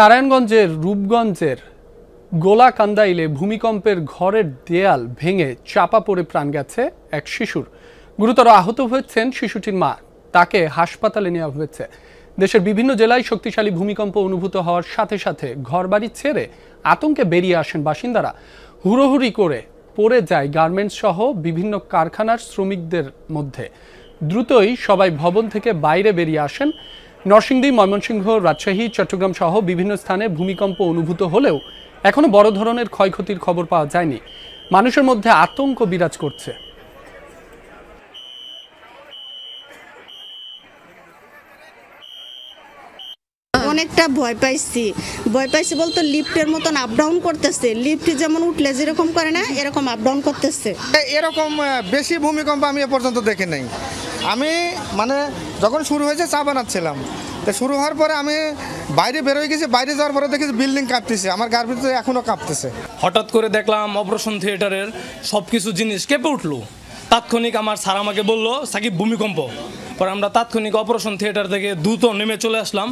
নারায়ণগঞ্জের রূপগঞ্জের গোলাকান্দাইলে ভূমিকম্পের ঘরের দেয়াল ভেঙে চাপা পড়ে প্রাণ গেছে এক শিশুর। গুরুতর আহত হয়েছেন শিশুটির মা। তাকে হাসপাতালে নেওয়া হয়েছে। দেশের বিভিন্ন জেলায় শক্তিশালী ভূমিকম্প অনুভূত হওয়ার সাথে সাথে ঘরবাড়ি ছেড়ে আতঙ্কে বেরিয়ে আসেন বাসিন্দারা। হুড়োহুড়ি করে পড়ে যায় গার্মেন্টস সহ বিভিন্ন কারখানার শ্রমিকদের মধ্যে। দ্রুতই সবাই ভবন থেকে বাইরে বেরিয়ে আসেন। নরসিংদী, ময়মনসিংহ, রাজশাহী, চট্টগ্রাম সহ বিভিন্ন স্থানে ভূমিকম্প অনুভূত হলেও এখনো বড় ধরনের ক্ষয়ক্ষতির খবর পাওয়া যায়নি। মানুষের মধ্যে আতঙ্ক বিরাজ করছে। অনেকটা ভয় পাইছি বলতে লিফটের মতন আপ ডাউন করতেছে। লিফট যেমন উঠলে যেরকম করে না, এরকম আপ ডাউন করতেছে। এরকম বেশি ভূমিকম্প আমি এ পর্যন্ত দেখি নাই। আমি যখন শুরু হয়েছে চা বানাচ্ছিলাম, তো শুরু হওয়ার পরে আমি বাইরে বেরোয় গেছি। বাইরে যাওয়ার পরে দেখেছি বিল্ডিং কাঁপতেছে, আমার গার ভিতরে এখনো কাঁপতেছে। হঠাৎ করে দেখলাম অপারেশন থিয়েটারের সব কিছু জিনিস কেঁপে উঠলো। তাৎক্ষণিক আমার স্যার আমাকে বললো, সাকিব ভূমিকম্প। পরে আমরা তাৎক্ষণিক অপারেশন থিয়েটার থেকে দ্রুত নেমে চলে আসলাম।